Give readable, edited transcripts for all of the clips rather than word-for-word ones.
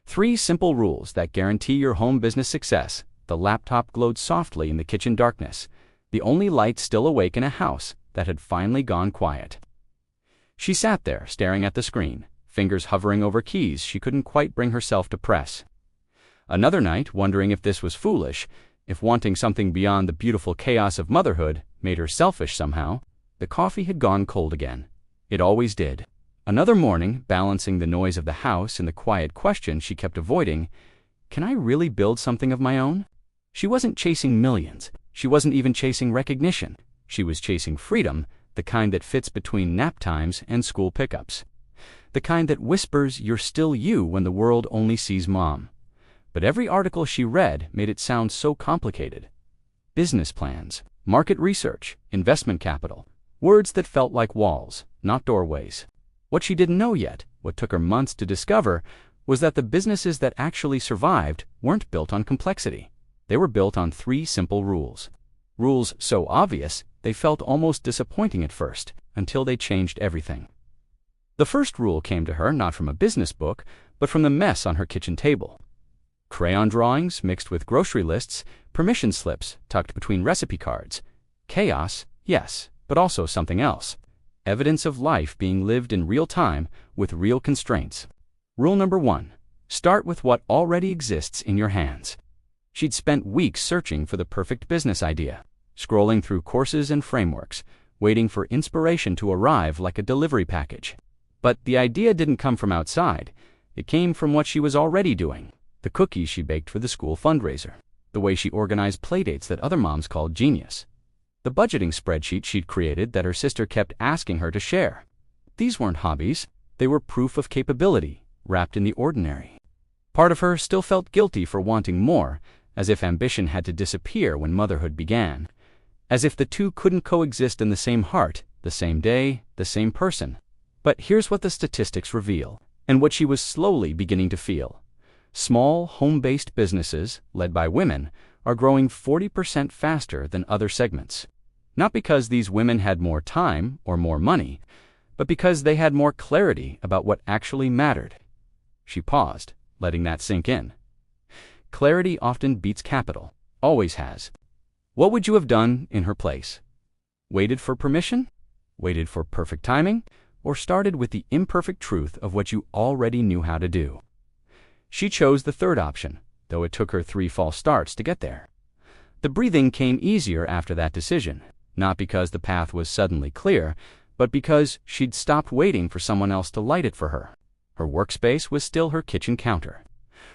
3 simple rules that guarantee your home business success. The laptop glowed softly in the kitchen darkness, the only light still awake in a house that had finally gone quiet. She sat there, staring at the screen, fingers hovering over keys she couldn't quite bring herself to press. Another night, wondering if this was foolish, if wanting something beyond the beautiful chaos of motherhood made her selfish somehow, the coffee had gone cold again. It always did. Another morning, balancing the noise of the house and the quiet question she kept avoiding, can I really build something of my own? She wasn't chasing millions. She wasn't even chasing recognition. She was chasing freedom, the kind that fits between nap times and school pickups. The kind that whispers you're still you when the world only sees mom. But every article she read made it sound so complicated. Business plans, market research, investment capital, words that felt like walls, not doorways. What she didn't know yet, what took her months to discover, was that the businesses that actually survived weren't built on complexity. They were built on 3 simple rules. Rules so obvious, they felt almost disappointing at first, until they changed everything. The first rule came to her not from a business book, but from the mess on her kitchen table. Crayon drawings mixed with grocery lists, permission slips tucked between recipe cards. Chaos, yes, but also something else. Evidence of life being lived in real time with real constraints. Rule number 1. Start with what already exists in your hands. She'd spent weeks searching for the perfect business idea, scrolling through courses and frameworks, waiting for inspiration to arrive like a delivery package. But the idea didn't come from outside. It came from what she was already doing. The cookies she baked for the school fundraiser, the way she organized playdates that other moms called genius, the budgeting spreadsheet she'd created that her sister kept asking her to share. These weren't hobbies. They were proof of capability, wrapped in the ordinary. Part of her still felt guilty for wanting more, as if ambition had to disappear when motherhood began, as if the two couldn't coexist in the same heart, the same day, the same person. But here's what the statistics reveal, and what she was slowly beginning to feel. Small, home-based businesses, led by women, are growing 40% faster than other segments. Not because these women had more time or more money, but because they had more clarity about what actually mattered. She paused, letting that sink in. Clarity often beats capital, always has. What would you have done in her place? Waited for permission? Waited for perfect timing? Or started with the imperfect truth of what you already knew how to do? She chose the third option, though it took her 3 false starts to get there. The breathing came easier after that decision, not because the path was suddenly clear, but because she'd stopped waiting for someone else to light it for her. Her workspace was still her kitchen counter.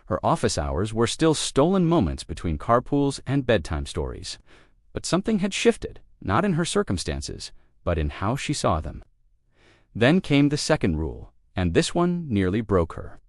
Her office hours were still stolen moments between carpools and bedtime stories. But something had shifted, not in her circumstances, but in how she saw them. Then came the second rule, and this one nearly broke her.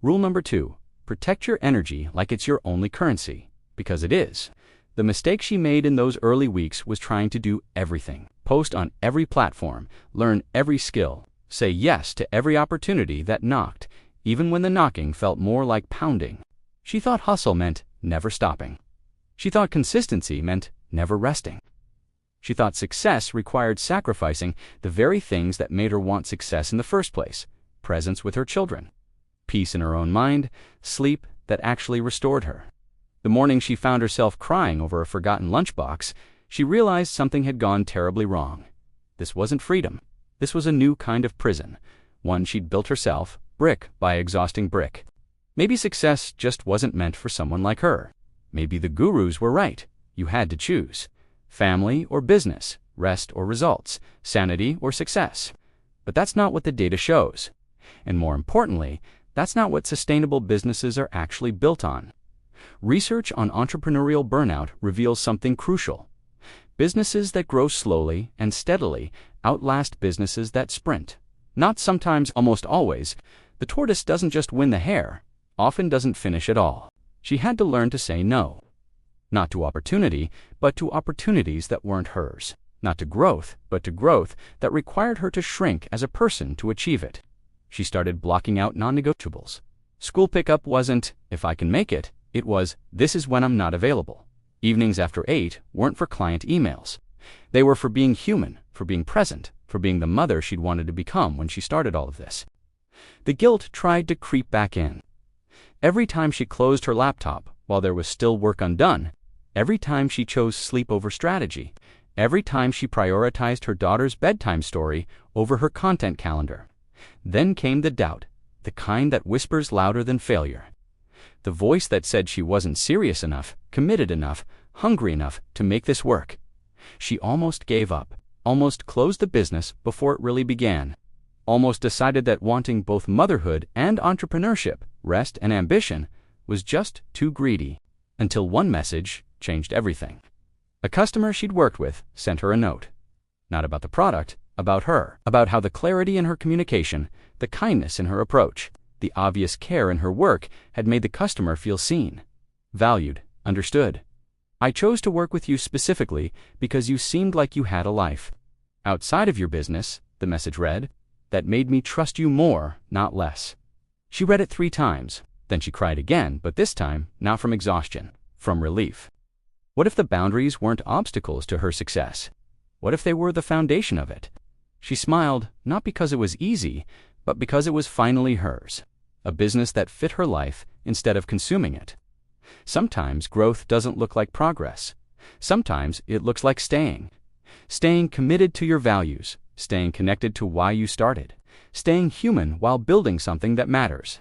Rule number 2. Protect your energy like it's your only currency, because it is. The mistake she made in those early weeks was trying to do everything, post on every platform, learn every skill, say yes to every opportunity that knocked, even when the knocking felt more like pounding. She thought hustle meant never stopping. She thought consistency meant never resting. She thought success required sacrificing the very things that made her want success in the first place: presence with her children, peace in her own mind, sleep that actually restored her. The morning she found herself crying over a forgotten lunchbox, she realized something had gone terribly wrong. This wasn't freedom. This was a new kind of prison, one she'd built herself, brick by exhausting brick. Maybe success just wasn't meant for someone like her. Maybe the gurus were right. You had to choose. Family or business, rest or results, sanity or success. But that's not what the data shows. And more importantly, that's not what sustainable businesses are actually built on. Research on entrepreneurial burnout reveals something crucial. Businesses that grow slowly and steadily outlast businesses that sprint. Not sometimes, almost always. The tortoise doesn't just win the hare, often doesn't finish at all. She had to learn to say no. Not to opportunity, but to opportunities that weren't hers. Not to growth, but to growth that required her to shrink as a person to achieve it. She started blocking out non-negotiables. School pickup wasn't, if I can make it. It was, this is when I'm not available. Evenings after 8 weren't for client emails. They were for being human, for being present, for being the mother she'd wanted to become when she started all of this. The guilt tried to creep back in. Every time she closed her laptop while there was still work undone, every time she chose sleep over strategy, every time she prioritized her daughter's bedtime story over her content calendar. Then came the doubt, the kind that whispers louder than failure. The voice that said she wasn't serious enough, committed enough, hungry enough to make this work. She almost gave up, almost closed the business before it really began, almost decided that wanting both motherhood and entrepreneurship, rest and ambition, was just too greedy, until one message changed everything. A customer she'd worked with sent her a note. Not about the product, about her, about how the clarity in her communication, the kindness in her approach, the obvious care in her work had made the customer feel seen, valued, understood. I chose to work with you specifically because you seemed like you had a life outside of your business, the message read, that made me trust you more, not less. She read it 3 times, then she cried again, but this time not from exhaustion, from relief. What if the boundaries weren't obstacles to her success? What if they were the foundation of it? She smiled, not because it was easy, but because it was finally hers, a business that fit her life instead of consuming it. Sometimes growth doesn't look like progress. Sometimes it looks like staying committed to your values, staying connected to why you started, staying human while building something that matters.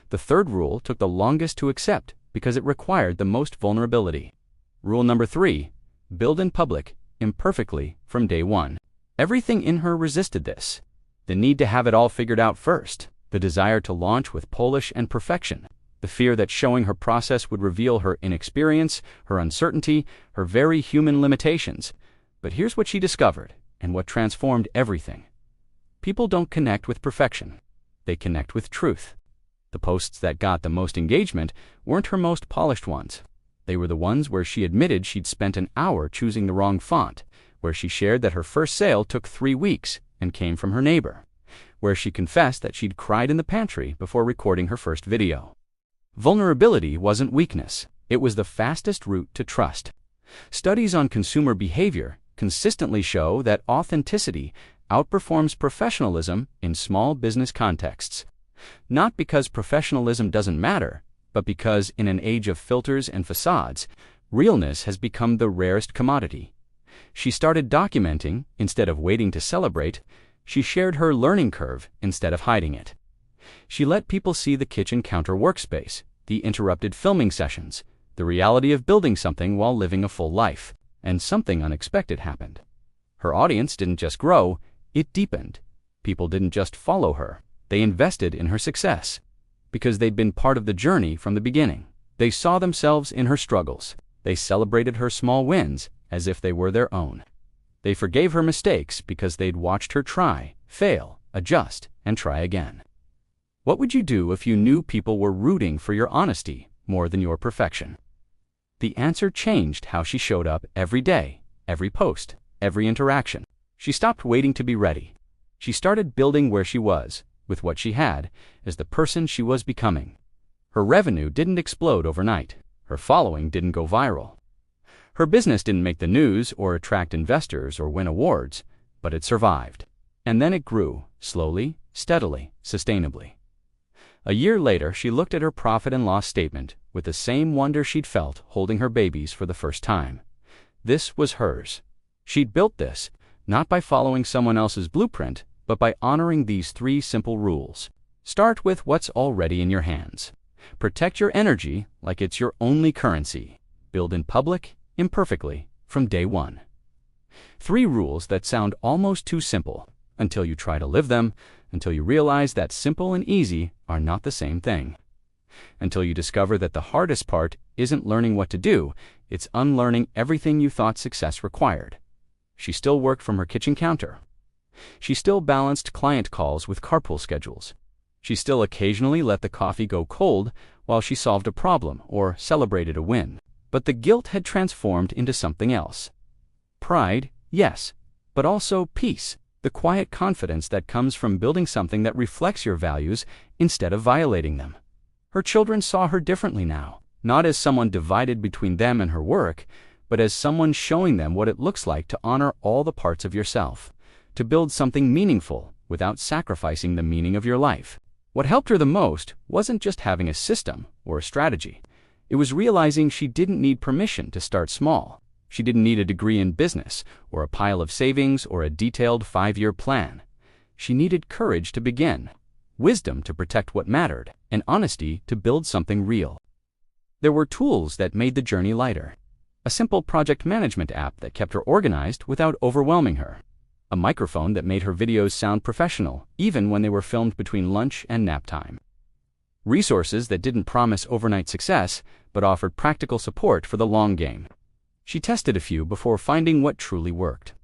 The third rule took the longest to accept because it required the most vulnerability. Rule number 3, build in public, imperfectly, from day one. Everything in her resisted this. The need to have it all figured out first, the desire to launch with polish and perfection, the fear that showing her process would reveal her inexperience, her uncertainty, her very human limitations. But here's what she discovered, and what transformed everything. People don't connect with perfection. They connect with truth. The posts that got the most engagement weren't her most polished ones. They were the ones where she admitted she'd spent an hour choosing the wrong font, where she shared that her first sale took 3 weeks and came from her neighbor, where she confessed that she'd cried in the pantry before recording her first video. Vulnerability wasn't weakness. It was the fastest route to trust. Studies on consumer behavior consistently show that authenticity outperforms professionalism in small business contexts. Not because professionalism doesn't matter, but because in an age of filters and facades, realness has become the rarest commodity. She started documenting instead of waiting to celebrate. She shared her learning curve instead of hiding it. She let people see the kitchen counter workspace, the interrupted filming sessions, the reality of building something while living a full life. And something unexpected happened. Her audience didn't just grow, it deepened. People didn't just follow her, they invested in her success. Because they'd been part of the journey from the beginning. They saw themselves in her struggles. They celebrated her small wins as if they were their own. They forgave her mistakes because they'd watched her try, fail, adjust, and try again. What would you do if you knew people were rooting for your honesty more than your perfection? The answer changed how she showed up every day, every post, every interaction. She stopped waiting to be ready. She started building where she was, with what she had, as the person she was becoming. Her revenue didn't explode overnight. Her following didn't go viral. Her business didn't make the news or attract investors or win awards, but it survived. And then it grew, slowly, steadily, sustainably. A year later, she looked at her profit and loss statement with the same wonder she'd felt holding her babies for the first time. This was hers. She'd built this, not by following someone else's blueprint, but by honoring these 3 simple rules. Start with what's already in your hands. Protect your energy like it's your only currency. Build in public, imperfectly, from day one. 3 rules that sound almost too simple until you try to live them, until you realize that simple and easy are not the same thing. Until you discover that the hardest part isn't learning what to do, it's unlearning everything you thought success required. She still worked from her kitchen counter. She still balanced client calls with carpool schedules. She still occasionally let the coffee go cold while she solved a problem or celebrated a win. But the guilt had transformed into something else. Pride, yes, but also peace, the quiet confidence that comes from building something that reflects your values instead of violating them. Her children saw her differently now, not as someone divided between them and her work, but as someone showing them what it looks like to honor all the parts of yourself, to build something meaningful without sacrificing the meaning of your life. What helped her the most wasn't just having a system or a strategy. It was realizing she didn't need permission to start small. She didn't need a degree in business, or a pile of savings, or a detailed 5-year plan. She needed courage to begin, wisdom to protect what mattered, and honesty to build something real. There were tools that made the journey lighter. A simple project management app that kept her organized without overwhelming her. A microphone that made her videos sound professional, even when they were filmed between lunch and nap time. Resources that didn't promise overnight success, but offered practical support for the long game. She tested a few before finding what truly worked.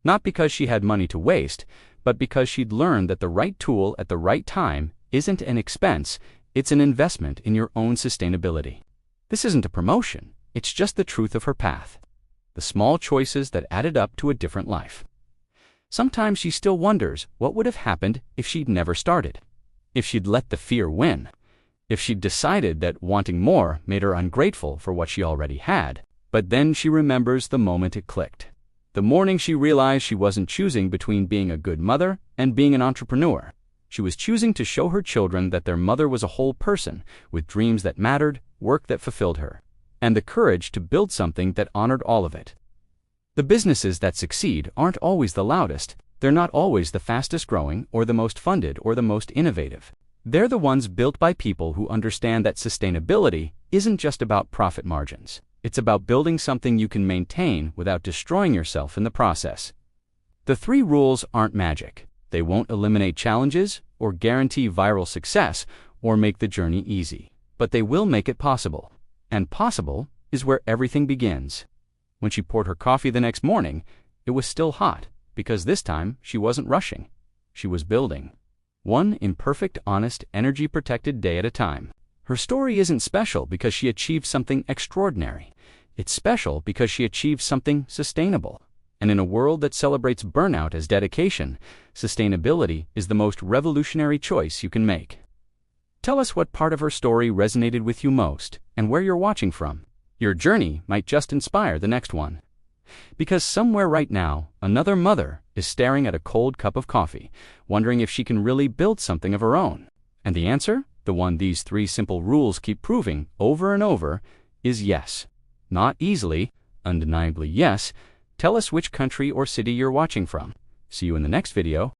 Not because she had money to waste, but because she'd learned that the right tool at the right time isn't an expense, it's an investment in your own sustainability. This isn't a promotion, it's just the truth of her path. The small choices that added up to a different life. Sometimes she still wonders what would have happened if she'd never started. If she'd let the fear win. If she'd decided that wanting more made her ungrateful for what she already had. But then she remembers the moment it clicked. The morning she realized she wasn't choosing between being a good mother and being an entrepreneur. She was choosing to show her children that their mother was a whole person, with dreams that mattered, work that fulfilled her, and the courage to build something that honored all of it. The businesses that succeed aren't always the loudest, they're not always the fastest growing or the most funded or the most innovative. They're the ones built by people who understand that sustainability isn't just about profit margins. It's about building something you can maintain without destroying yourself in the process. The 3 rules aren't magic. They won't eliminate challenges or guarantee viral success or make the journey easy. But they will make it possible. And possible is where everything begins. When she poured her coffee the next morning, it was still hot, because this time she wasn't rushing. She was building. One imperfect, honest, energy-protected day at a time. Her story isn't special because she achieved something extraordinary. It's special because she achieved something sustainable. And in a world that celebrates burnout as dedication, sustainability is the most revolutionary choice you can make. Tell us what part of her story resonated with you most and where you're watching from. Your journey might just inspire the next one. Because somewhere right now, another mother is staring at a cold cup of coffee, wondering if she can really build something of her own. And the answer, the one these 3 simple rules keep proving over and over, is yes. Not easily, undeniably yes. Tell us which country or city you're watching from. See you in the next video.